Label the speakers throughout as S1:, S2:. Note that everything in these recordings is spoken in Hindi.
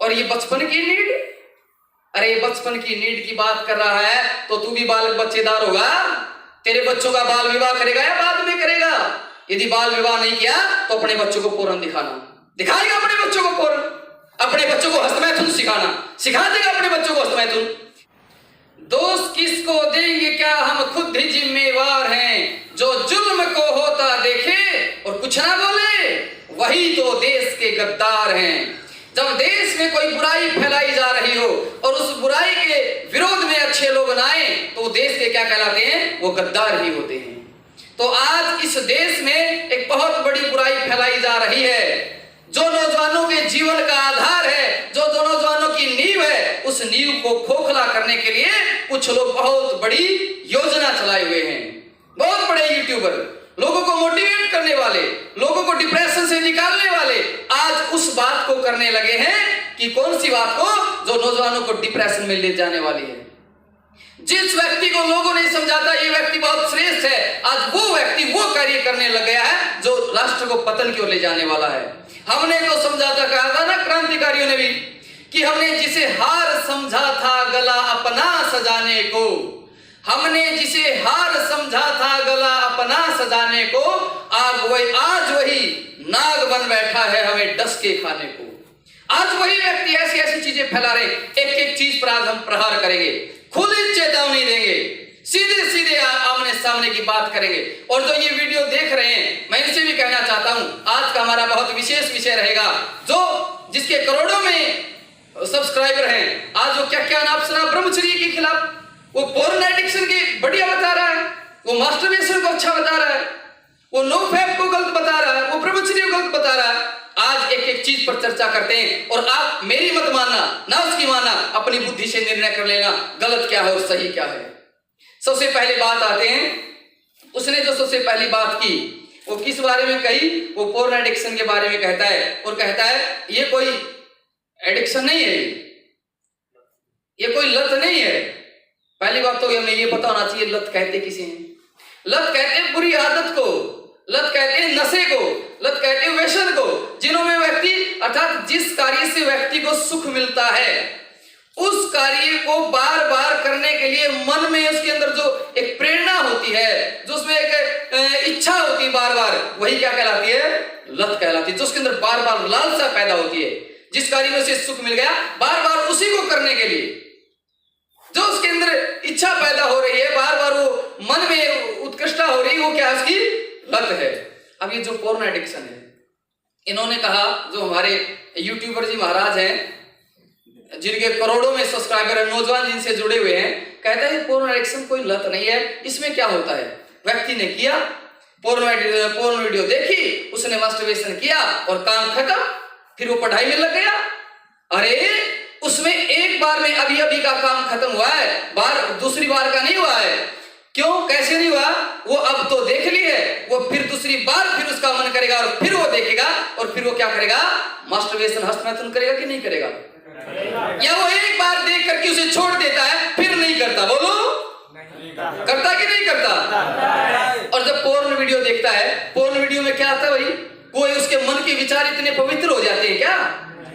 S1: और ये बचपन की नीड, अरे बचपन की नीड की बात कर रहा है तो तू भी बालक बच्चेदार होगा। तेरे बच्चों का बाल विवाह करेगा या बाद में करेगा? यदि बाल विवाह नहीं किया तो अपने बच्चों को पोर्न दिखाएगा, अपने बच्चों को पोर्न, अपने बच्चों को हस्तमैथुन सिखा देगा अपने बच्चों को हस्तमैथुन। दोस्त किसको देंगे क्या, हम खुद ही जिम्मेवार हैं। जो जुल्म को होता देखे और कुछ ना बोले वही तो देश के गद्दार हैं। जब देश में कोई बुराई फैलाई जा रही हो और उस बुराई के विरोध में अच्छे लोग न आए तो वो देश के क्या कहलाते हैं? वो गद्दार ही होते हैं। तो आज इस देश में एक बहुत बड़ी बुराई फैलाई जा रही है। जो नौजवानों के जीवन का आधार है, जो नौजवानों की नींव है, उस नींव को खोखला करने के लिए कुछ लोग बहुत बड़ी योजना चलाए हुए हैं। बहुत बड़े यूट्यूबर, लोगों को मोटिवेट करने वाले, लोगों को डिप्रेशन से निकालने वाले आज उस बात को करने लगे हैं कि कौन सी बात को? जो नौजवानों को डिप्रेशन में ले जाने वाली है। जिस व्यक्ति को लोगों ने समझा था ये व्यक्ति बहुत श्रेष्ठ है, आज वो व्यक्ति वो कार्य करने लग गया है जो राष्ट्र को पतन की ओर ले जाने वाला है। हमने तो समझा था, कहा था ना क्रांतिकारियों ने भी, कि हमने जिसे हार समझा था गला अपना सजाने को, हमने जिसे हार समझा था गला अपना सजाने को, आज वही नाग बन बैठा है हमें डस के खाने को। आज वही व्यक्ति ऐसी ऐसी चीजें फैला रहे, एक एक चीज पर आज हम प्रहार करेंगे, खुली चेतावनी देंगे, सीधे सीधे आमने सामने की बात करेंगे। और जो ये वीडियो देख रहे हैं, मैं इनसे भी कहना चाहता हूं, आज का हमारा बहुत विशेष विषय रहेगा। जो जिसके करोड़ों में सब्सक्राइबर हैं, आज वो क्या नाम सुना ब्रह्मचर्य के खिलाफ, वो पोर्न एडिक्शन की बढ़िया बता रहा है, वो मास्टरबेशन को अच्छा बता रहा है, वो नो फैप को गलत बता रहा है, वो ब्रह्मचर्य को गलत बता रहा है। आज एक एक चीज पर चर्चा करते हैं और आप मेरी मत मानना ना उसकी मानना, अपनी बुद्धि से निर्णय कर लेना गलत क्या है और सही क्या है। सबसे पहले बात आते हैं, उसने जो सबसे पहली बात की वो किस बारे में कही? वो पोर्न एडिक्शन के बारे में कहता है और कहता है ये कोई एडिक्शन नहीं है, ये कोई लत नहीं है। पहली बात तो हमें ये पता होना चाहिए लत कहते किसे हैं। लत कहते हैं बुरी आदत को, लत कहते हैं नशे को, लत कहते हैं व्यसन को, जिनों में व्यक्ति अर्थात जिस कार्य से व्यक्ति को सुख मिलता है उस कार्य को बार बार करने के लिए मन में उसके अंदर जो एक प्रेरणा होती है, जो उसमें एक इच्छा होती है बार बार, वही क्या कहलाती है? लत कहलाती है। जो उसके अंदर बार बार लालसा पैदा होती है, जिस कार्य में उसे सुख मिल गया बार बार उसी को करने के लिए जो उसके अंदर इच्छा पैदा हो रही है, बार बार वो मन में उत्कृष्टता हो रही है, वो क्या उसकी लत है। अब ये जो पोर्न एडिक्शन है, इन्होंने कहा, जो हमारे यूट्यूबर जी महाराज हैं जिनके करोड़ों में सब्सक्राइबर है, नौजवान जिनसे जुड़े हुए हैं, कहता है पोर्न एडिक्शन कोई लत नहीं है। इसमें क्या होता है? व्यक्ति ने किया पोर्न वीडियो देखी, उसने मास्टरबेशन किया और काम खत्म, फिर वो पढ़ाई में लग गया। अरे उसमें एक बार में अभी अभी का काम खत्म हुआ है, दूसरी बार का नहीं हुआ है। क्यों, कैसे नहीं हुआ? वो अब तो देख ली है, वो फिर दूसरी बार फिर उसका मन करेगा और फिर वो देखेगा और फिर वो क्या करेगा? मास्टरबेशन हस्तमैथुन करेगा कि नहीं करेगा? या वो एक बार देख करके उसे छोड़ देता है फिर नहीं करता? बोलो, करता कि नहीं करता? और जब पोर्न वीडियो देखता है, पोर्न वीडियो में क्या आता है भाई? कोई उसके मन के विचार इतने पवित्र हो जाते हैं क्या?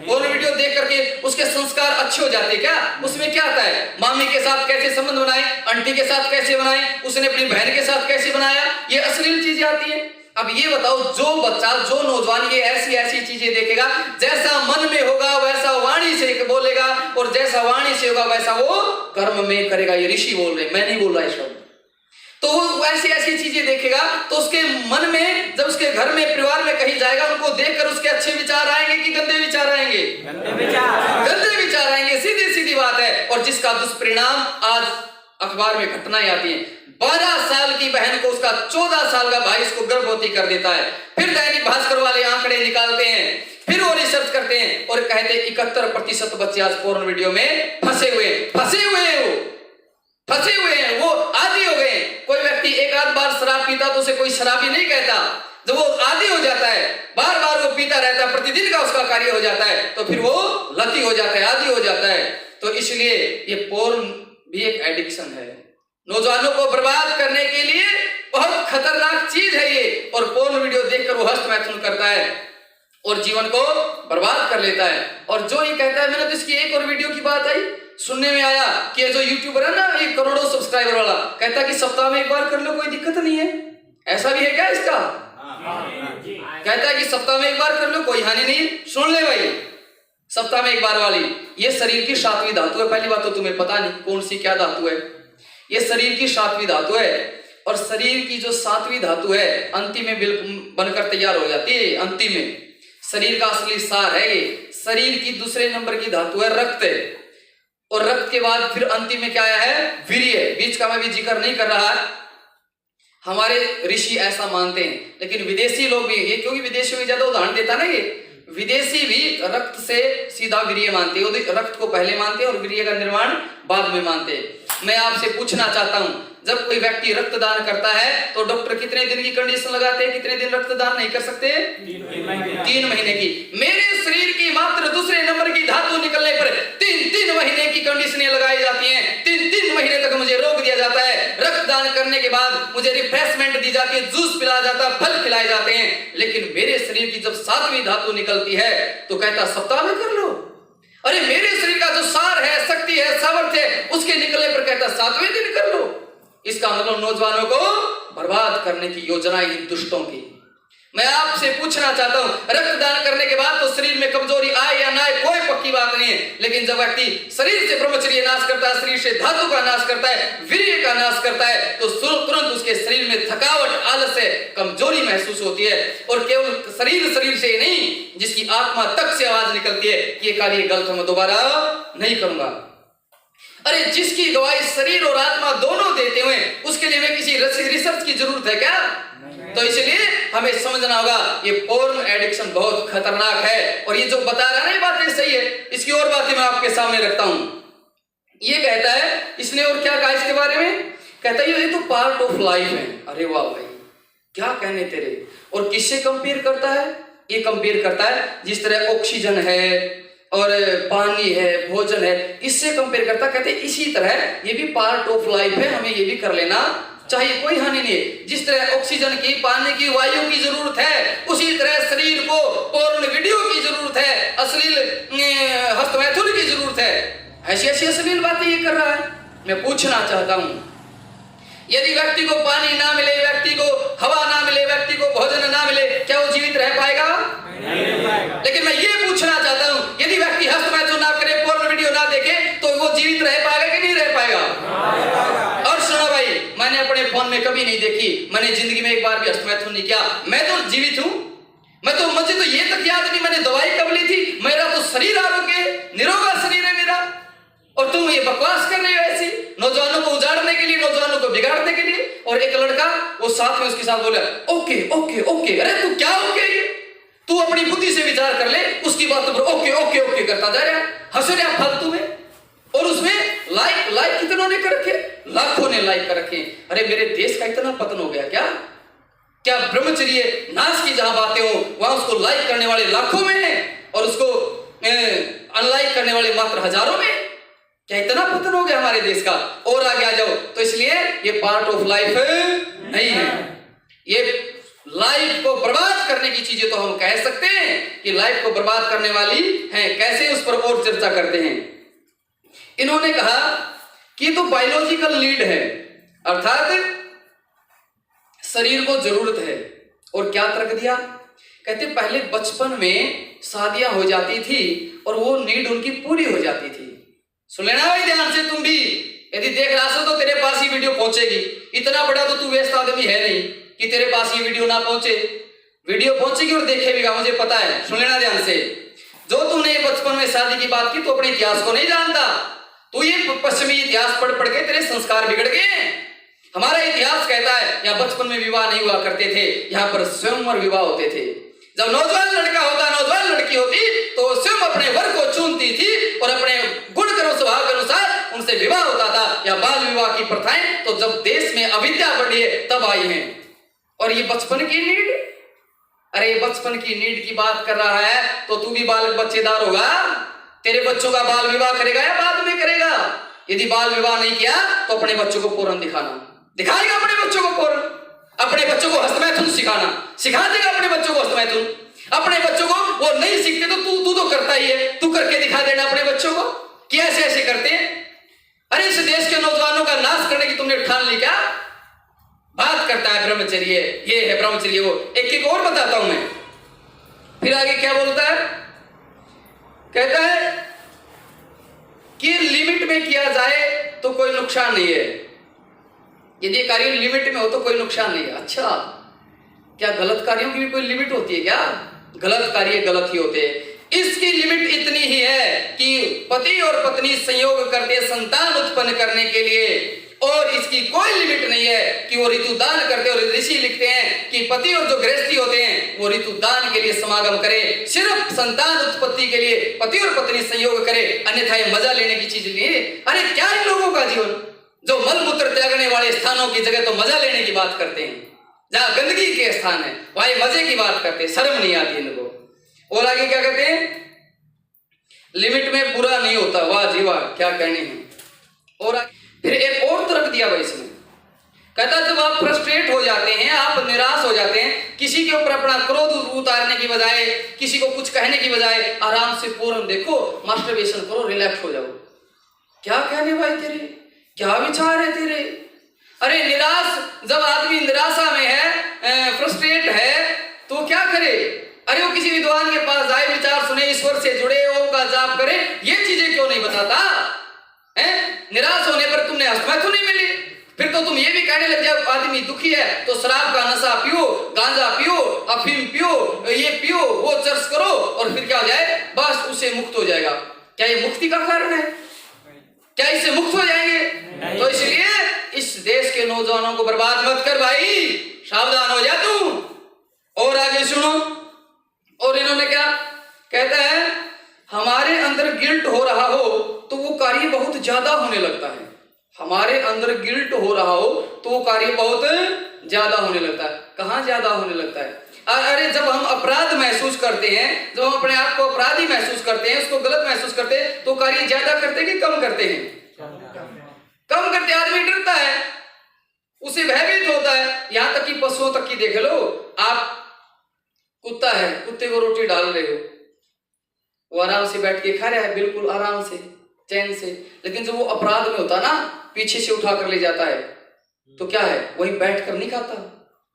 S1: पोर्न वीडियो देख करके उसके संस्कार अच्छे हो जाते हैं क्या? उसमें क्या आता है? मामी के साथ कैसे संबंध बनाए, आंटी के साथ कैसे बनाए, उसने अपनी बहन के साथ कैसे बनाया, ये अश्लील चीजें आती है। अब ये बताओ, जो बच्चा, जो नौजवान ये ऐसी ऐसी चीजें देखेगा, जैसा मन में होगा वैसा वाणी से बोलेगा और जैसा वाणी से होगा वैसा वो कर्म में करेगा। ये ऋषि बोल रहे, मैं नहीं बोल रहा है शब्द। तो वो ऐसी ऐसी चीजें देखेगा तो उसके मन में, जब उसके घर में परिवार में कहीं जाएगा, उनको देखकर उसके अच्छे विचार आएंगे कि गंदे विचार आएंगे? गंदे विचार आएंगे, सीधी सीधी बात है। और जिसका दुष्परिणाम आज अखबार में घटनाएं आती हैं। 12 साल की बहन को उसका 14 साल का भाई उसको गर्भवती कर देता है। फिर दैनिक भास्कर वाले आंकड़े निकालते हैं, फिर वो रिसर्च करते हैं और कहते हैं 71% बच्चे आज पोर्न वीडियो में फंसे हुए हैं, वो आदी हो गए। कोई व्यक्ति एक आध बार शराब पीता तो उसे कोई शराबी नहीं कहता। जब वो आदी हो जाता है, बार बार वो पीता रहता है, प्रतिदिन का उसका कार्य हो जाता है, तो फिर वो लती हो जाता है, आदी हो जाता है। तो इसलिए ये पोर्न भी एक एडिक्शन है, नौजवानों को बर्बाद करने के लिए बहुत खतरनाक चीज है ये। और पोर्न वीडियो देखकर वो हस्तमैथुन करता है। और जीवन को बर्बाद कर लेता है। और जो ये कहता है, मैंने तो इसकी एक और वीडियो की बात आई, सुनने में आया कि जो यूट्यूबर है ना, 1 करोड़ सब्सक्राइबर वाला, कहता है कि सप्ताह में 1 बार कर लो, कोई दिक्कत नहीं है। ऐसा भी है क्या इसका? कहता है कि सप्ताह में 1 बार कर लो, कोई हानि नहीं। सुन ले भाई, सप्ताह में 1 बार वाली ये शरीर की 7वीं धातु है। पहली बात तो तुम्हें पता नहीं कौन सी क्या धातु है। ये शरीर की 7वीं धातु है, और शरीर की जो 7वीं धातु है अंतिम में बनकर तैयार हो जाती है। अंतिम में शरीर का असली सार है ये। शरीर की दूसरे नंबर की धातु है रक्त, और रक्त के बाद फिर अंतिम में क्या आया है? वीर्य। बीच का मैं भी जिक्र नहीं कर रहा है, हमारे ऋषि ऐसा मानते हैं, लेकिन विदेशी लोग भी, ये क्योंकि विदेशियों में ज्यादा उदाहरण देता ना, ये विदेशी भी रक्त से सीधा वीर्य मानते हैं, रक्त को पहले मानते हैं और वीर्य का निर्माण बाद में मानते हैं। मैं आपसे पूछना चाहता हूं, जब कोई व्यक्ति रक्तदान करता है तो डॉक्टर कितने दिन की कंडीशन लगाते हैं? कितने दिन रक्तदान नहीं कर सकते? 3 महीने की। मेरे शरीर की मात्र दूसरे नंबर की धातु निकलने पर 3 महीने की कंडीशनें लगाई जाती हैं। 3 महीने तक मुझे रोक दिया जाता है। रक्तदान करने के बाद मुझे रिफ्रेशमेंट दी जाती है, जूस पिलाया जाता है, फल खिलाए जाते हैं। लेकिन मेरे शरीर की जब 7वीं धातु निकलती है तो कहता सप्ताह में कर लो। अरे मेरे शरीर का जो सार है, शक्ति है, सामर्थ्य है, उसके निकलने पर कहता 7वें दिन कर लो। इसका मतलब नौजवानों को बर्बाद करने की योजना इन दुष्टों की। मैं आपसे पूछना चाहता हूं, रक्तदान करने के बाद तो शरीर में कमजोरी आए या ना आए कोई पक्की बात नहीं है, लेकिन जब व्यक्ति शरीर से ब्रह्मचर्य नाश करता है, शरीर से धातु का नाश करता है, वीर्य का नाश करता है, तो तुरंत उसके शरीर में थकावट, आलस्य, कमजोरी महसूस होती है। और केवल शरीर से नहीं, जिसकी आत्मा तक से आवाज निकलती है कि ये कार्य गलत है, मैं दोबारा नहीं करूंगा। अरे जिसकी गवाही शरीर और आत्मा दोनों देते हुए, उसके लिए हमें किसी रिसर्च की जरूरत है क्या? तो इसलिए हमें समझना होगा ये पोर्न एडिक्शन बहुत खतरनाक है। और ये जो बता रहा है ना, बातें सही है। इसकी और बातें मैं आपके सामने रखता हूं। ये कहता है, इसने और क्या कहा इसके बारे में? कहता है ये तो पार्ट ऑफ लाइफ है। अरे वाह भाई, क्या कहने तेरे। और किससे कंपेयर करता है? ये कंपेयर करता है जिस तरह ऑक्सीजन है और पानी है, भोजन है, इससे कंपेयर करता। कहते इसी तरह ये भी पार्ट ऑफ लाइफ है, हमें ये भी कर लेना चाहिए, कोई हानि नहीं है। जिस तरह ऑक्सीजन की, पानी की, वायु की जरूरत है, उसी तरह शरीर को पोर्न वीडियो की जरूरत है, अश्लील हस्तमैथुन की जरूरत है। ऐसी अश्लील बातें ये कर रहा है। मैं पूछना चाहता हूं, यदि व्यक्ति को पानी ना मिले, व्यक्ति को हवा ना मिले, व्यक्ति को भोजन ना मिले, क्या वो जीवित रह पाएगा? नहीं पाएगा। लेकिन मैं ये पूछना चाहता हूं, यदि व्यक्ति हस्तमैथुन ना करे, पोर्न वीडियो ना देखे, तो वो जीवित रह पाएगा कि नहीं रह पाएगा? और सुनो भाई, मैंने अपने फोन में कभी नहीं देखी, मैंने जिंदगी में एक बार भी हस्तमैथुन नहीं किया। मैं तो जीवित हूं। मुझे तो ये तक याद नहीं मैंने दवाई कब ली थी। मेरा तो शरीर आरोग्य, निरोगा शरीर है मेरा, और तुम ये बकवास कर रहे हो ऐसी, नौजवानों को उजाड़ने के लिए, नौजवानों को बिगाड़ने के लिए। और एक लड़का वो साथ में उसके साथ बोला ओके ओके ओके। अरे तू क्या ओके? तू अपनी बुद्धि से विचार कर ले, उसकी बात पर ओके ओके ओके करता जा रहा है, हंस रहा फालतू में। और उसमें लाइक कितनों ने कर रखे? लाखों ने लाइक कर रखे। अरे मेरे देश का इतना पतन हो गया क्या? क्या ब्रह्मचर्य नाश की जहां बातें हो वहां उसको लाइक करने वाले लाखों में है और उसको अनलाइक करने वाले मात्र हजारों में? क्या इतना पतन हो गया हमारे देश का? और आगे आ जाओ। तो इसलिए ये पार्ट ऑफ लाइफ नहीं है। ये लाइफ को बर्बाद करने की चीजें तो हम कह सकते हैं कि लाइफ को बर्बाद करने वाली हैं। कैसे, उस पर और चर्चा करते हैं। इन्होंने कहा कि ये तो बायोलॉजिकल नीड है, अर्थात शरीर को जरूरत है। और क्या तर्क दिया? कहते पहले बचपन में शादियां हो जाती थी और वो नीड उनकी पूरी हो जाती थी। सुन लेना भाई ध्यान से, तुम भी यदि देख रहा हो तो तेरे पास ही वीडियो पहुंचेगी। इतना बड़ा तो तू व्यस्त आदमी है नहीं कि तेरे पास ये वीडियो ना पहुंचे। वीडियो पहुंचेगी और देखेगा, मुझे पता है। सुन लेना ध्यान से। जो तूने बचपन में शादी की बात की तो अपने इतिहास को नहीं जानता। तू ये पश्चिमी इतिहास पढ़ पढ़ के तेरे संस्कार बिगड़ गए। हमारा इतिहास कहता है यहाँ बचपन में विवाह नहीं हुआ करते थे, यहाँ पर स्वयंवर विवाह होते थे। जब नौजवान लड़का होता, नौजवान लड़की होती तो स्वयं अपने वर को चुनती थी और अपने गुण कर्म स्वभाव के अनुसार उनसे विवाह होता था। या बाल विवाह की प्रथाएं तो जब देश में अविद्या बढ़ी है तब आई हैं। और ये बचपन की नीड, अरे बचपन की नीड की बात कर रहा है तो तू भी बालक बच्चेदार होगा। तेरे बच्चों का बाल विवाह करेगा या बाद में करेगा? यदि बाल विवाह नहीं किया तो अपने बच्चों को पोर्न दिखाएगा, अपने बच्चों को पोर्न, अपने बच्चों को हस्तमैथुन सिखा देगा अपने बच्चों को हस्तमैथुन। अपने बच्चों को वो नहीं सीखते तो तू तो करता ही है, तू करके दिखा देना अपने बच्चों को कि ऐसे ऐसे करते हैं। अरे इस देश के नौजवानों का नाश करने की तुमने ठान ली क्या? बात करता है ब्रह्मचर्य, ये है ब्रह्मचर्य, वो एक एक और बताता हूं मैं। फिर आगे क्या बोलता है, कहता है कि लिमिट में किया जाए तो कोई नुकसान नहीं है, यदि कार्य लिमिट में हो तो कोई नुकसान नहीं है। अच्छा, क्या गलत कार्यों की भी कोई लिमिट होती है क्या? गलत कार्य गलत ही होते हैं। इसकी लिमिट इतनी ही है कि पति और पत्नी संयोग करते संतान उत्पन्न करने के लिए, और इसकी कोई लिमिट नहीं है कि वो ऋतु दान करते। और ऋषि लिखते हैं कि पति और जो गृहस्थी होते हैं वो ऋतु दान के लिए समागम करे, सिर्फ संतान उत्पत्ति के लिए पति और पत्नी संयोग करे, अन्यथा ये मजा लेने की चीज नहीं है। अरे क्या इन लोगों का जीवन, जो मल मूत्र त्यागने वाले स्थानों की जगह तो मजा लेने की बात करते हैं, जहां गंदगी के स्थान है वहां मजे की बात करते हैं, शर्म नहीं आती इनको। और आगे क्या कहते हैं, लिमिट में बुरा नहीं होता। वाह जी वाह, क्या कहने हैं। और फिर एक और तर्क दिया भाई इसमें, कहता जब आप फ्रस्ट्रेट हो जाते हैं, आप निराश हो जाते हैं, किसी के ऊपर अपना क्रोध उतारने की बजाय, किसी को कुछ कहने की बजाय आराम से पोरम देखो, मास्टरबेशन करो, रिलैक्स हो जाओ। क्या कहने भाई तेरे, क्या विचार है तेरे? अरे निराश, जब आदमी निराशा में है, फ्रस्ट्रेट है, तो क्या करे? अरे वो किसी विद्वान के पास जाए, विचार सुने, ईश्वर से जुड़े, ओम का जाप करे, ये चीजें क्यों नहीं बताता है? निराश होने पर तुमने अस्थमा क्यों नहीं मिली? फिर तो तुम ये भी कहने लग जाओ आदमी दुखी है तो शराब का नशा पियो, गांजा पियो, अफीम पियो, ये पियो, वो चर्च करो, और फिर क्या हो जाए, बस उससे मुक्त हो जाएगा। क्या ये मुक्ति का कारण है? क्या इससे मुक्त हो जाएंगे? तो इसलिए इस देश के नौजवानों को बर्बाद मत कर भाई, सावधान हो जा तू। और आगे सुनो, और इन्होंने क्या कहता है, हमारे अंदर गिल्ट हो रहा हो तो वो कार्य बहुत ज्यादा होने लगता है। हमारे अंदर गिल्ट हो रहा हो तो वो कार्य बहुत ज्यादा होने लगता है। कहाँ ज्यादा होने लगता है? अरे जब हम अपराध महसूस करते हैं, जब हम अपने आप को अपराधी महसूस करते हैं, उसको गलत महसूस करते हैं, तो कार्य ज्यादा करते हैं कि कम करते हैं? कम करते। आदमी डरता है, उसे भयभीत होता है। यहां तक कि पशुओं तक की देख लो, आप कुत्ता है, कुत्ते को रोटी डाल रहे हो, वो आराम से बैठ के खा रहा है, बिल्कुल आराम से, चैन से। लेकिन जब वो अपराध में होता ना, पीछे से उठा कर ले जाता है, तो क्या है, वही बैठ कर नहीं खाता,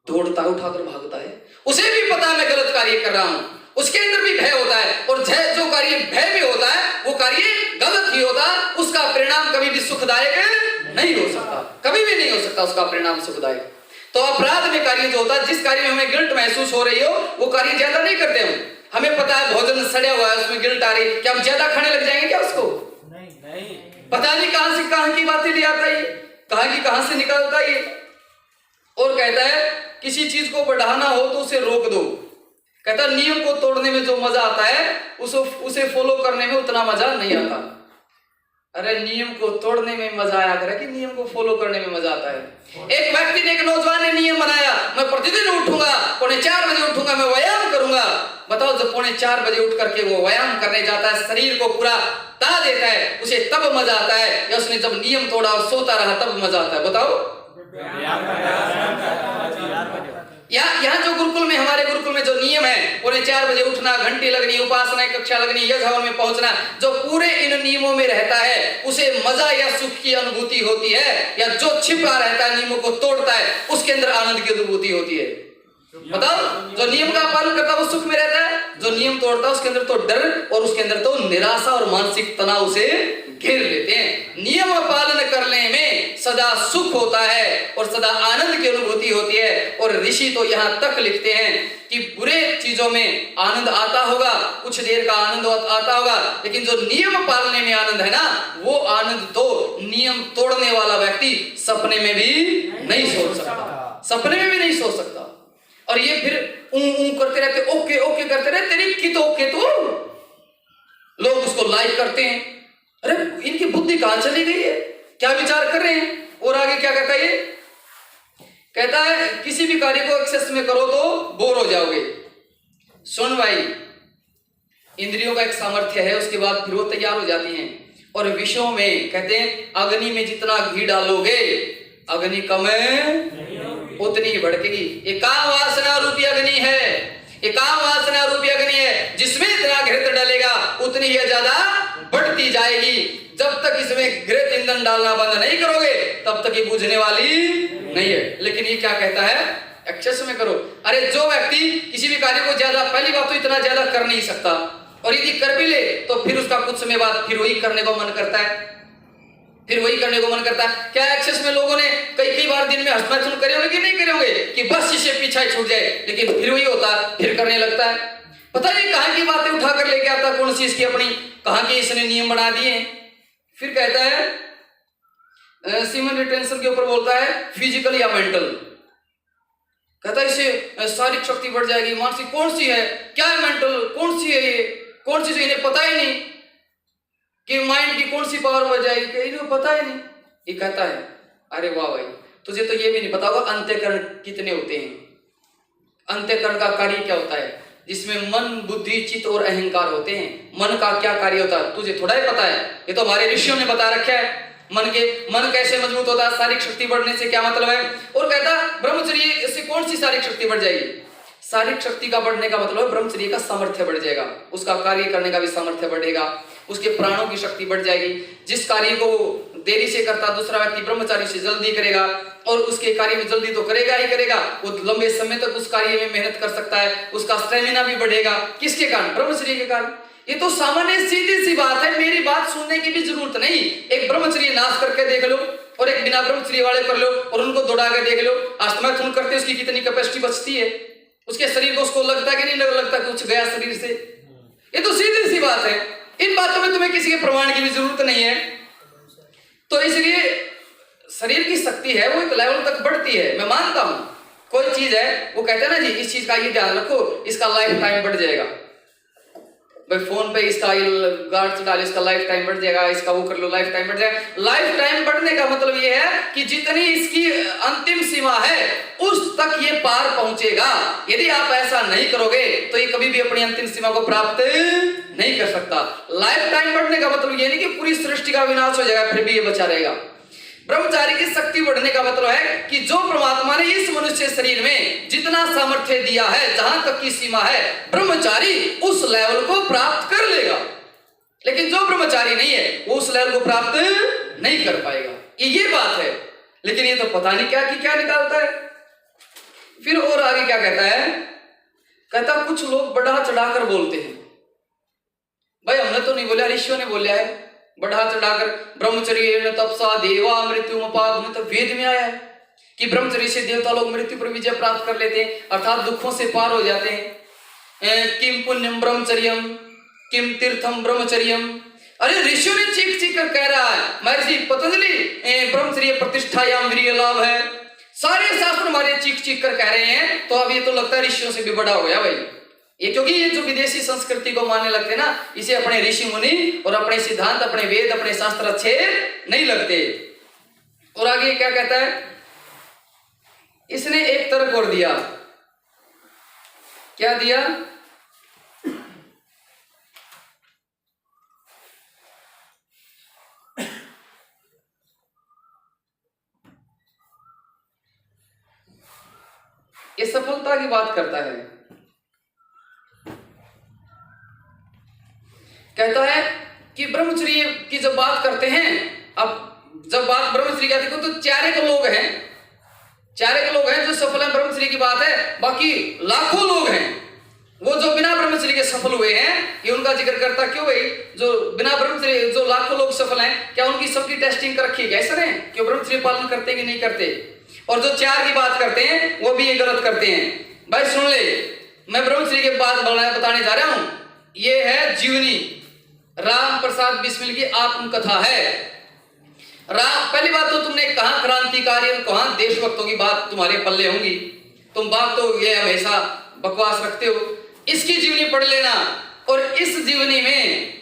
S1: दौड़ता है, उठाकर भागता है। उसे भी पता है मैं गलत कार्य कर रहा हूं, उसके अंदर भी भय होता है। और जो कार्य भय में होता है वो कार्य गलत ही होता, उसका परिणाम कभी भी सुखदायक नहीं हो सकता, कभी भी नहीं हो सकता उसका परिणाम सुखदायक। तो अपराध में कार्य जो होता है, जिस कार्य में हमें गिल्ट महसूस हो रही हो, वो कार्य ज्यादा नहीं करते हम। हमें पता है भोजन सड़या हुआ है, उसमें गिल्ट आ रही, क्या हम ज्यादा खाने लग जाएंगे क्या उसको? नहीं। पता नहीं कहां से कहां की बातें ले आता है, कहां से निकलता है। और कहता है किसी चीज को बढ़ाना हो तो उसे रोक दो। कहता है नियम को तोड़ने में जो मजा आता है उसे फॉलो करने में उतना मजा नहीं आता। अरे नियम को तोड़ने में मजा आया करे कि नियम को फॉलो करने में मजा आता है? एक व्यक्ति ने, एक नौजवान ने नियम बनाया, मैं प्रतिदिन उठूंगा, 4:45 बजे उठूंगा, मैं व्यायाम करूंगा। बताओ, जब 4:45 बजे उठ करके वो व्यायाम करने जाता है, शरीर को पूरा ता देता है, उसे तब मजा आता है, या उसने जब नियम तोड़ा और सोता रहा तब मजा आता है? बताओ। यहाँ जो गुरुकुल में, हमारे गुरुकुल में जो नियम है, 4:45 बजे उठना, घंटी लगनी, उपासना कक्षा लगनी, यज्ञ हवन में पहुंचना, जो पूरे इन नियमों में रहता है उसे मजा या सुख की अनुभूति होती है, या जो छिपा रहता है नियमों को तोड़ता है उसके अंदर आनंद की अनुभूति होती है? बताओ। जो नियम का पालन करता है वो सुख में रहता है, जो नियम तोड़ता है उसके अंदर तो डर और उसके अंदर तो निराशा और मानसिक तनाव उसे घेर लेते हैं। नियम पालन करने में सदा सुख होता है और सदा आनंद की अनुभूति होती है। और ऋषि तो यहाँ तक लिखते हैं कि बुरे चीजों में आनंद आता होगा, कुछ देर का आनंद आता होगा, लेकिन जो नियम पालने में आनंद है ना, वो आनंद तो नियम तोड़ने वाला व्यक्ति सपने में भी नहीं सोच सकता, सपने में भी नहीं सोच सकता। और ये फिर करते रहते, ओके ओके करते रहते, तेरी की तो ओके, तो लोग उसको लाइक करते हैं। अरे इनकी बुद्धि कहां चली गई है, क्या विचार कर रहे हैं? और आगे क्या कहता है ये? कहता है किसी भी कार्य को एक्सेस में करो तो बोर हो जाओगे। सुन भाई, इंद्रियों का एक सामर्थ्य है, उसके बाद फिर वो तैयार हो जाती हैं। और विषयों में कहते हैं अग्नि में जितना घी डालोगे अग्नि कम उतनी ही भड़केगी। ये काम वासना रूपी अग्नि है, ये काम वासना रूपी अग्नि है, जिसमें इतना घृत डलेगा उतनी ही ज्यादा बढ़ती जाएगी। जब तक इसमें घृत ईंधन डालना बंद नहीं करोगे तब तक ये बुझने वाली नहीं है। लेकिन ये क्या कहता है, एक्सेस में करो। अरे जो व्यक्ति किसी भी कार्य को ज्यादा, पहली बात तो इतना ज्यादा कर नहीं सकता, और यदि कर भी ले तो फिर उसका कुछ समय बाद फिर वही करने को मन करता है, फिर वही करने को मन करता है। क्या एक्सेस में लोगों ने कई बार दिन में हस्तमैथुन करे होंगे कि नहीं करे होंगे कि बस इससे पीछा ही छूट जाए, लेकिन फिर वही होता है, फिर करने लगता है। पता नहीं कहां की बातें उठाकर लेके आता, कौन सी इसकी अपनी, कहां के इसने नियम बना दिए। फिर कहता है सीमन रिटेंशन के ऊपर बोलता है फिजिकल या मेंटल, कहता है इससे शारीरिक शक्ति बढ़ जाएगी, मानसिक कौन सी है, क्या है मेंटल, कौन सी है ये, कौन सी, इन्हें पता ही नहीं कि माइंड की कौन सी पावर बढ़ जाएगी, इन्हें पता ही नहीं। ये कहता है अरे वाह भाई, तुझे तो ये भी नहीं पता होगा अंतःकरण कितने होते हैं, अंतःकरण का कार्य क्या होता है, जिसमें मन, बुद्धि, चित्त और अहंकार होते हैं। मन का क्या कार्य होता है तुझे थोड़ा ही पता है, ये तो हमारे ऋषियों ने बता रखा है। मन कैसे मजबूत होता है, शारीरिक शक्ति बढ़ने से क्या मतलब है। और कहता ब्रह्मचर्य से कौन सी शारीरिक शक्ति बढ़ जाएगी, शारीरिक शक्ति का बढ़ने का मतलब है ब्रह्मचर्य का सामर्थ्य बढ़ जाएगा, उसका कार्य करने का भी सामर्थ्य बढ़ेगा, उसके प्राणों की शक्ति बढ़ जाएगी। जिस कार्य को देरी से करता दूसरा व्यक्ति ब्रह्मचारी से जल्दी करेगा, और उसके कार्य में जल्दी तो करेगा ही करेगा, वो लंबे समय तक उस कार्य में मेहनत कर सकता है, उसका स्टेमिना भी बढ़ेगा। किसके कारण, ब्रह्मचर्य के कारण। ये तो सामान्य सीधी सी बात है, मेरी बात सुनने की भी जरूरत नहीं। एक ब्रह्मचर्य नाश करके देख लो और एक बिना ब्रह्मचर्य वाले कर लो, और उनको दौड़ा के देख लो, अस्तमैथुन करते उसकी कितनी कैपेसिटी बचती है, उसके शरीर को उसको लगता है कि नहीं लगता कुछ गया शरीर से। ये तो सीधी सी बात है, इन बातों में तुम्हें किसी के प्रमाण की भी जरूरत नहीं है। तो इसलिए शरीर की शक्ति है वो एक लेवल तक बढ़ती है, मैं मानता हूं। कोई चीज है वो कहते हैं ना जी इस चीज का ये ध्यान रखो, इसका लाइफ टाइम बढ़ जाएगा, भाई फोन पे इसका गार्ड डाल, इसका लाइफ टाइम बढ़ जाएगा, इसका वो कर लो लाइफ टाइम बढ़ जाएगा। लाइफ टाइम बढ़ने का मतलब ये है कि जितनी इसकी अंतिम सीमा है उस तक ये पार पहुंचेगा। यदि आप ऐसा नहीं करोगे तो ये कभी भी अपनी अंतिम सीमा को प्राप्त नहीं कर सकता। लाइफ टाइम बढ़ने का मतलब ये नहीं कि पूरी सृष्टि का विनाश हो जाएगा फिर भी ये बचा रहेगा। ब्रह्मचारी की शक्ति बढ़ने का मतलब है कि जो परमात्मा ने इस मनुष्य शरीर में जितना सामर्थ्य दिया है, जहां तक की सीमा है, ब्रह्मचारी उस लेवल को प्राप्त कर लेगा। लेकिन जो ब्रह्मचारी नहीं है वो उस लेवल को प्राप्त नहीं कर पाएगा, ये बात है। लेकिन ये तो पता नहीं क्या निकालता है। फिर और आगे क्या कहता है, कहता कुछ लोग बढ़ा चढ़ाकर बोलते हैं। भाई हमने तो नहीं बोला, ऋषियों ने बोला है बढ़ा चढ़ाकर, ब्रह्मचर्य तपसा देवा मृत्यु उपाद, तो वेद में आया है कि ब्रह्मचर्य से देवता लोग मृत्यु पर विजय प्राप्त कर लेते हैं, अर्थात दुखों से पार हो जाते हैं। किम पुण्यम ब्रह्मचर्यम किम तीर्थम ब्रह्मचर्यम। अरे ऋषियों ने चीख कर कह रहा है, महर्षि पतंजलि ब्रह्मचर्य प्रतिष्ठायाम वीर्य लाभ है, सारे शास्त्र हमारे चीख कर कह रहे हैं। तो अब ये तो लगता है ऋषियों से भी बड़ा हो गया भाई ये, क्योंकि ये जो विदेशी संस्कृति को मानने लगते ना, इसे अपने ऋषि मुनि और अपने सिद्धांत, अपने वेद, अपने शास्त्र अच्छे नहीं लगते। और आगे क्या कहता है, इसने एक तर्क और दिया। क्या दिया, ये सफलता की बात करता है। कहता है कि ब्रह्मचर्य की जब बात करते हैं, अब जब बात ब्रह्मचर्य का देखो तो चारे के लोग हैं जो सफल हैं, ब्रह्मचर्य की बात है। बाकी लाखों लोग हैं वो जो बिना ब्रह्मचर्य के सफल हुए हैं, ये उनका जिक्र करता क्यों भाई। जो बिना ब्रह्मचर्य, जो लाखों लोग सफल हैं, क्या उनकी सबकी टेस्टिंग कर रखी है, कैसे है कि ब्रह्मचर्य पालन करते हैं कि नहीं करते। और जो चार की बात करते हैं वो भी ये गलत करते हैं। भाई सुन ले, मैं ब्रह्मचर्य के बात बताने जा रहा हूं। ये है जीवनी राम प्रसाद बिस्मिल की आत्मकथा है। पहली बात तो तुमने कहां क्रांतिकारी और कहां देशभक्तों की बात तुम्हारे पल्ले होंगी, तुम बात तो ये हमेशा बकवास रखते हो। इसकी जीवनी पढ़ लेना, और इस जीवनी में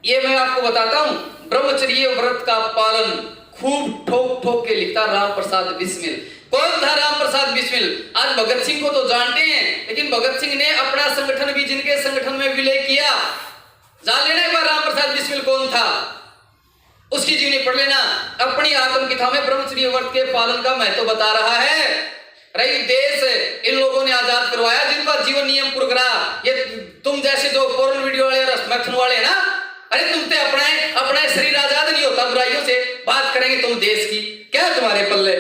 S1: ये मैं आपको बताता हूं, ब्रह्मचर्य व्रत का पालन खूब ठोक के लिखता राम प्रसाद बिस्मिल। कौन था राम प्रसाद बिस्मिल? आज भगत सिंह को तो जानते हैं, लेकिन भगत सिंह ने अपना संगठन भी जिनके संगठन में विलय किया, जान लेना एक बार राम प्रसाद बिस्मिल कौन था, उसकी जीवनी पढ़ लेना। अपनी आत्मकथा में ब्रह्मचर्य व्रत के पालन का महत्व बता रहा है। रही देश इन लोगों ने आजाद करवाया, जिनका जीवन नियम पूर्ण करा। ये तुम जैसे जो पोर्न वीडियो वाले रस्मखन वाले ना, अरे तुम तो अपना शरीर आजाद नहीं होता बुराइयों से, बात करेंगे तुम देश की, क्या तुम्हारे पल्ले।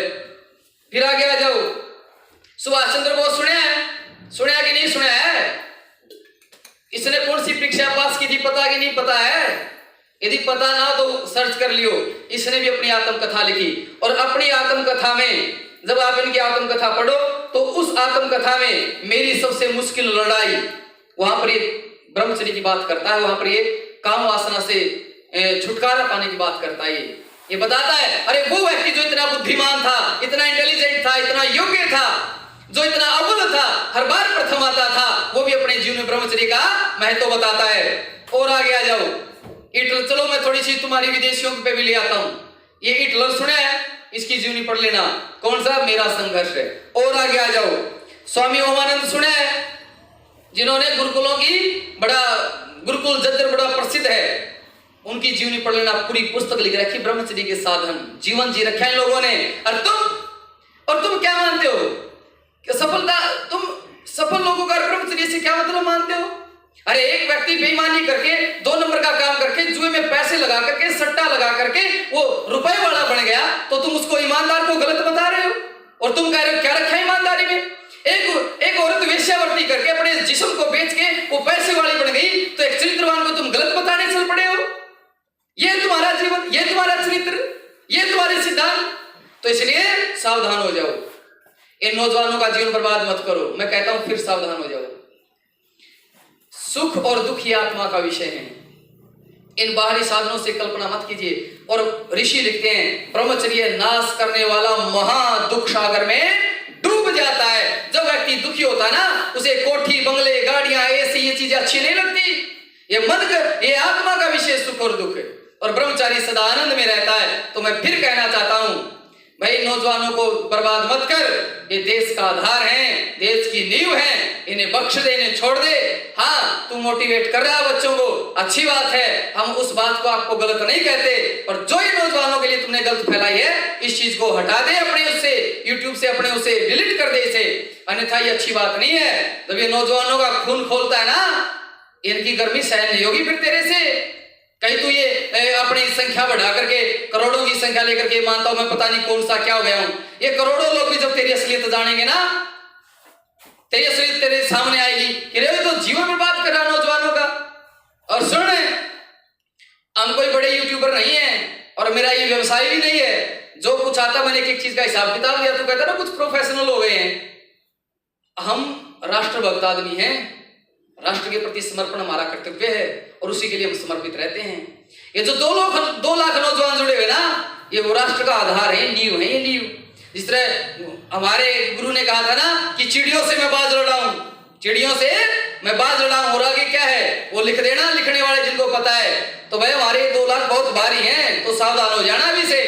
S1: फिर आगे आ जाओ, सुभाष चंद्र बोस सुना कि नहीं सुना है? इसने कौन सी परीक्षा पास की थी पता कि नहीं पता है? यदि पता ना तो सर्च कर लियो। इसने भी अपनी आत्मकथा लिखी, और अपनी आत्मकथा में जब आप इनकी आत्मकथा पढ़ो तो उस आत्मकथा में मेरी सबसे मुश्किल लड़ाई, वहां पर ये ब्रह्मचर्य की बात करता है, वहां पर ये काम वासना से छुटकारा पाने की बात करता है। ये बताता है अरे वो व्यक्ति जो इतना बुद्धिमान था, इतना इंटेलिजेंट था, इतना योग्य था, जो इतना अव्वल था, हर बार प्रथम आता था, वो भी अपने जीवन में ब्रह्मचर्य का महत्व बताता है। और आगे आ जाओ, हिटलर, चलो मैं थोड़ी सी तुम्हारी विदेशियों पे भी ले आता हूं। ये हिटलर सुना है, इसकी जीवनी पढ़ लेना, कौन सा? मेरा संघर्ष है। और आगे आ जाओ, स्वामी ओमानंद सुना है, जिन्होंने गुरुकुलों की गुरुकुल जज्जर बड़ा प्रसिद्ध है, उनकी जीवनी पढ़ लेना, पूरी पुस्तक लिख रखी ब्रह्मचर्य के साधन, जीवन जी रखा इन लोगों ने। और तुम क्या मानते हो कि सफलता, तुम सफल लोगों का ब्रह्मचर्य से क्या मतलब मानते हो? अरे एक व्यक्ति बेईमानी करके, 2 नंबर का काम करके, जुए में पैसे लगा करके, सट्टा लगा करके वो रुपए वाला बन गया, तो तुम उसको ईमानदार को गलत बता रहे हो। और तुम कह रहे हो क्या रखा है ईमानदारी में? एक औरत वेश्यावृत्ति करके अपने जिस्म को बेच के वो पैसे वाली बन गई, तो एक चरित्रवान को तुम गलत बताने चल पड़े हो। ये तुम्हारा जीवन, ये तुम्हारा चरित्र, ये तुम्हारे सिद्धांत। तो इसलिए सावधान हो जाओ, इन नौजवानों का जीवन बर्बाद मत करो। मैं कहता हूं फिर सावधान हो जाओ। सुख और दुख ये आत्मा का विषय है, इन बाहरी साधनों से कल्पना मत कीजिए। और ऋषि लिखते हैं ब्रह्मचर्य नाश करने वाला महा दुख सागर में डूब जाता है। जब व्यक्ति दुखी होता है ना, उसे कोठी, बंगले, गाड़ियां, ऐसी ये चीजें अच्छी नहीं लगती। ये आत्मा का विषय सुख और दुख है, और ब्रह्मचारी सदा आनंद में रहता है। तो मैं फिर कहना चाहता हूं भाई, नौजवानों को बर्बाद मत कर, ये देश का आधार है, देश की नींव है, इन्हें बख्श दे, इन्हें छोड़ दे। हाँ, तू मोटिवेट कर रहा है बच्चों को, अच्छी बात है, हम उस बात को आपको गलत नहीं कहते। और जो ये नौजवानों के लिए तुमने गलत फैलाई है, इस चीज को हटा दे अपने उससे, यूट्यूब से अपने उसे डिलीट कर दे इसे, अन्यथा ये अच्छी बात नहीं है। जब ये नौजवानों का खून खोलता है ना, इनकी गर्मी सहन नहीं होगी फिर तेरे से। कहीं तू ये अपनी संख्या बढ़ा करके, करोड़ों की संख्या लेकर के मानता हूं मैं पता नहीं कौन सा क्या हो गया हूं, ये करोड़ों लोग भी जब तेरी असलियत जानेंगे ना, तेरी असलियत तेरे सामने आएगी कि रे तो जीवन बर्बाद कर रहा नौजवानों का। और सुन, हम कोई बड़े यूट्यूबर नहीं है, और मेरा ये व्यवसाय भी नहीं है। जो कुछ आता मैंने एक चीज का हिसाब किताब दिया, तो कहता ना कुछ प्रोफेशनल हो गए हैं। हम राष्ट्रभक्त आदमी हैं, राष्ट्र के प्रति समर्पण हमारा कर्तव्य है, और उसी के लिए हम समर्पित रहते हैं। ये जो 2 लाख नौजवान जुड़े हुए ना, ये वो राष्ट्र का आधार है, नींव है, ये नींव। जिस तरह हमारे गुरु ने कहा था ना कि चिड़ियों से मैं बाज लड़ाऊं, चिड़ियों से मैं बाज लड़ाऊं, और आगे क्या है वो लिख देना, लिखने वाले जिनको पता है। तो भाई हमारे 2 लाख बहुत भारी हैं, तो सावधान हो जाना अभी से।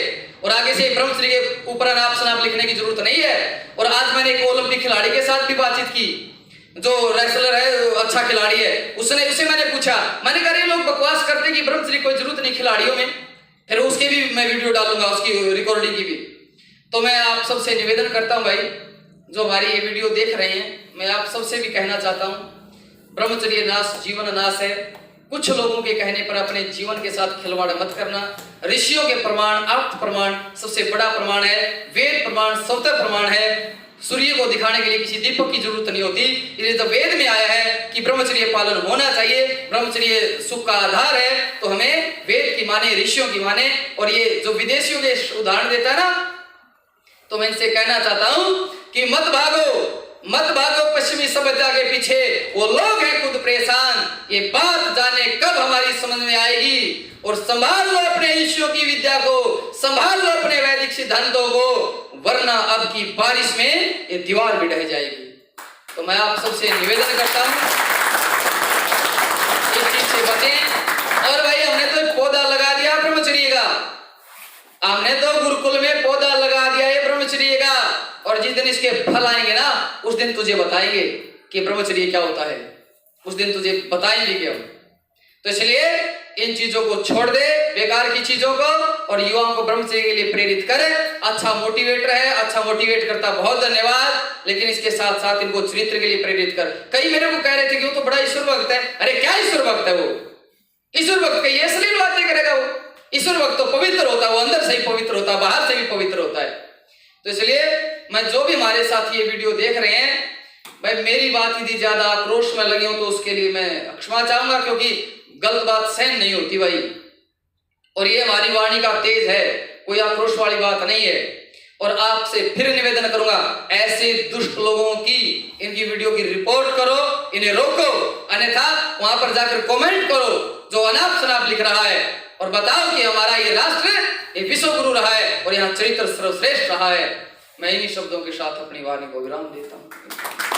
S1: और आगे से ब्रह्मचर्य के ऊपर अनाप शनाप लिखने की जरूरत नहीं है। और आज मैंने एक ओलंपिक खिलाड़ी के साथ भी बातचीत की, जो रेसलर है, अच्छा खिलाड़ी है, उसे मैंने पूछा, मैंने कहा ये लोग बकवास करते कि ब्रह्मचर्य कोई जरूरत नहीं खिलाड़ियों में। फिर उसके भी मैं वीडियो डालूंगा, उसकी रिकॉर्डिंग की भी। तो मैं आप सबसे निवेदन करता हूं भाई, जो हमारी ये वीडियो देख रहे हैं, मैं आप सबसे भी कहना चाहता हूं, ब्रह्मचर्य नाश जीवन नाश है। कुछ लोगों के कहने पर अपने जीवन के साथ खिलवाड़ मत करना। ऋषियों के प्रमाण, आप्त प्रमाण सबसे बड़ा प्रमाण है, वेद प्रमाण सबसे प्रमाण है। सूर्य को दिखाने के लिए किसी दीपक की जरूरत नहीं होती। इसलिए जब वेद में आया है कि ब्रह्मचर्य पालन होना चाहिए, ब्रह्मचर्य सुख का आधार है, तो हमें वेद की माने, ऋषियों की माने। और ये जो विदेशियों के उदाहरण देता है ना, तो मैं इनसे कहना चाहता हूं कि मत भागो पश्चिमी सभ्यता के पीछे, वो लोग हैं खुद परेशान। ये बात जाने कब हमारी समझ में आएगी। और संभाल लो अपने ऋषियों की विद्या को, संभाल लो अपने वैदिक सिद्धांतों को, वरना अब की बारिश में ये दीवार भी ढह जाएगी। तो मैं आप सबसे निवेदन करता हूं इस चीज से बचें। और भाई हमने तो पौधा लगा दिया ब्रह्मचर्य का, हमने तो गुरुकुल में पौधा लगा दिया है ब्रह्मचर्य का, और जिस दिन इसके फल आएंगे ना, उस दिन तुझे बताएंगे कि ब्रह्मचर्य क्या होता है, उस दिन तुझे बताएंगे क्या। तो इसलिए इन चीजों को छोड़ दे, बेकार की चीजों को, और युवाओं को ब्रह्मचर्य के लिए प्रेरित करे। अच्छा मोटिवेटर है, अच्छा मोटिवेट करता, बहुत धन्यवाद। लेकिन इसके साथ साथ इनको चरित्र के लिए प्रेरित कर। कई मेरे को कह रहे थे कि वो तो बड़ा ईश्वर भक्त है। अरे क्या ईश्वर भक्त है वो? ईश्वर भक्त कहीं अश्लील बातें करेगा वो? ईश्वर भक्त तो पवित्र होता है, वो अंदर से ही पवित्र होता है, बाहर से भी पवित्र होता है। तो इसलिए मैं जो भी हमारे साथ ये वीडियो देख रहे हैं, भाई मेरी बात यदि ज्यादा आक्रोश में लगे हो तो उसके लिए मैं क्षमा चाहूंगा, क्योंकि गलत बात सहन नहीं होती भाई। और ये हमारी वाणी का तेज है, कोई आक्रोश वाली बात नहीं है। और आपसे फिर निवेदन करूंगा, ऐसे दुष्ट लोगों की इनकी वीडियो की रिपोर्ट करो, इन्हें रोको, अन्यथा वहां पर जाकर कमेंट करो जो अनाप शनाप लिख रहा है, और बताओ कि हमारा ये राष्ट्र ये विश्व गुरु रहा है और यहाँ चरित्र सर्वश्रेष्ठ रहा है। मैं इन्हीं शब्दों के साथ अपनी वाणी को विराम देता हूँ।